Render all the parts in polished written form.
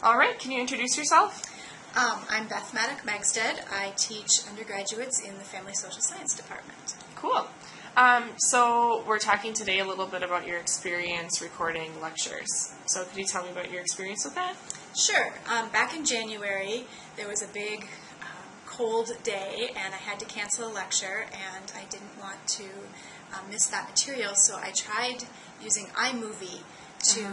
All right, can you introduce yourself? I'm Beth Magistad. I teach undergraduates in the Family Social Science Department. Cool. So we're talking today a little bit about your experience recording lectures. So could you tell me about your experience with that? Sure. Back in January, there was a big cold day, and I had to cancel a lecture, and I didn't want to miss that material, so I tried using iMovie to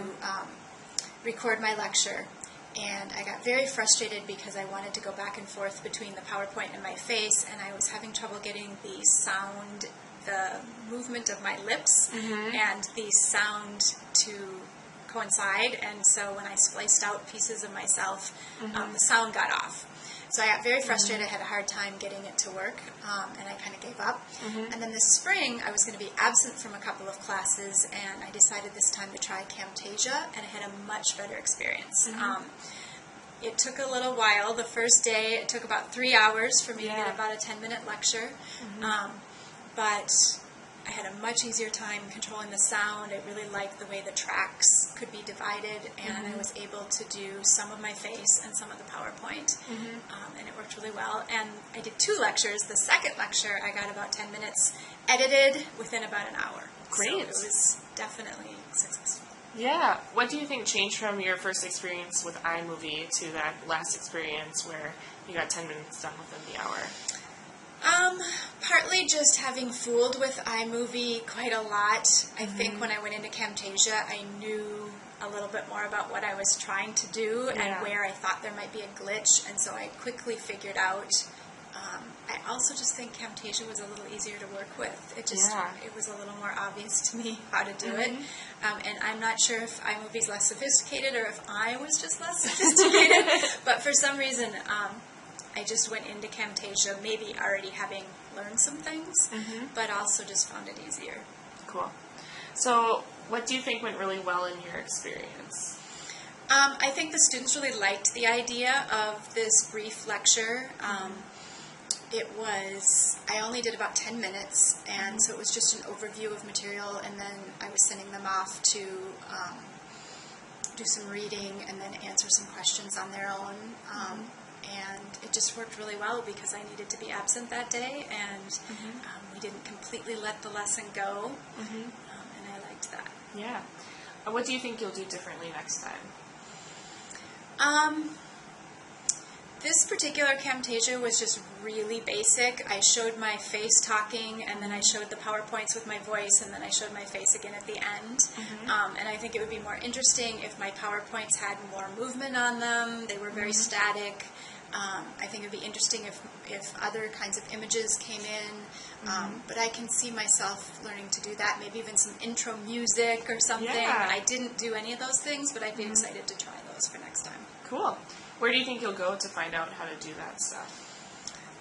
record my lecture. And I got very frustrated because I wanted to go back and forth between the PowerPoint and my face, and I was having trouble getting the sound, the movement of my lips, and the sound to coincide. And so when I spliced out pieces of myself, the sound got off. So I got very frustrated. I had a hard time getting it to work, and I kind of gave up. And then this spring, I was going to be absent from a couple of classes, and I decided this time to try Camtasia, and I had a much better experience. It took a little while. The first day, it took about 3 hours for me to get about a 10-minute lecture, but I had a much easier time controlling the sound. I really liked the way the tracks could be divided, and I was able to do some of my face and some of the PowerPoint, and it worked really well. And I did 2 lectures. The second lecture, I got about 10 minutes edited within about an hour. Great. So it was definitely successful. Yeah. What do you think changed from your first experience with iMovie to that last experience where you got 10 minutes done within the hour? Partly just having fooled with iMovie quite a lot. I think when I went into Camtasia, I knew a little bit more about what I was trying to do and where I thought there might be a glitch, and so I quickly figured out. I also just think Camtasia was a little easier to work with. It just it was a little more obvious to me how to do it. And I'm not sure if iMovie's less sophisticated or if I was just less sophisticated, but for some reason, I just went into Camtasia maybe already having learned some things, but also just found it easier. Cool. So what do you think went really well in your experience? I think the students really liked the idea of this brief lecture. I only did about 10 minutes, and so it was just an overview of material, and then I was sending them off to do some reading and then answer some questions on their own. And it just worked really well because I needed to be absent that day, and we didn't completely let the lesson go, and I liked that. Yeah. What do you think you'll do differently next time? This particular Camtasia was just really basic. I showed my face talking, and then I showed the PowerPoints with my voice, and then I showed my face again at the end. And I think it would be more interesting if my PowerPoints had more movement on them. They were very static. I think it would be interesting if other kinds of images came in. But I can see myself learning to do that, maybe even some intro music or something. I didn't do any of those things, but I'd be excited to try those for next time. Cool. Where do you think you'll go to find out how to do that stuff?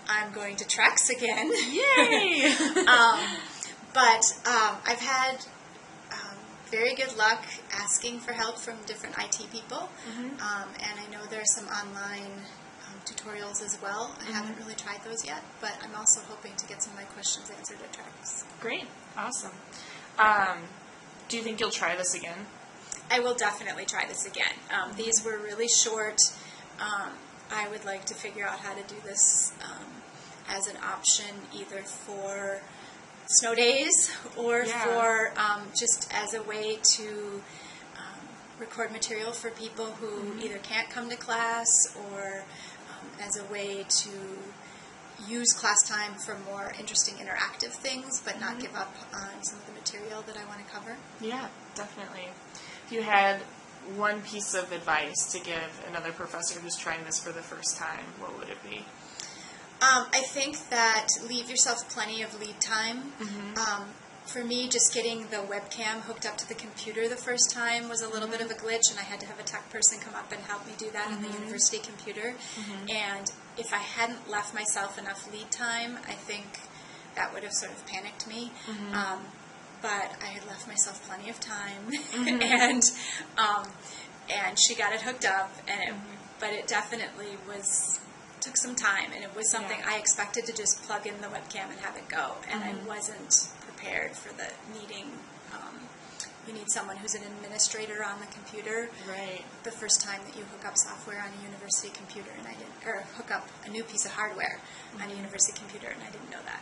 I'm going to Trex again. Yay! But I've had very good luck asking for help from different IT people, and I know there are some online tutorials as well. I haven't really tried those yet, but I'm also hoping to get some of my questions answered at Trex. Great. Awesome. Do you think you'll try this again? I will definitely try this again. These were really short. I would like to figure out how to do this as an option either for snow days or for just as a way to record material for people who either can't come to class or as a way to use class time for more interesting interactive things, but not give up on some of the material that I want to cover. Yeah, definitely. If you had one piece of advice to give another professor who's trying this for the first time, what would it be? I think that leave yourself plenty of lead time. For me, just getting the webcam hooked up to the computer the first time was a little bit of a glitch, and I had to have a tech person come up and help me do that on the university computer. And if I hadn't left myself enough lead time, I think that would have sort of panicked me. But I had left myself plenty of time, and she got it hooked up, but it definitely took some time, and it was something I expected to just plug in the webcam and have it go, and I wasn't prepared for the needing you need someone who's an administrator on the computer. Right. The first time that you hook up software on a university computer, and I didn't, or hook up a new piece of hardware on a university computer, and I didn't know that.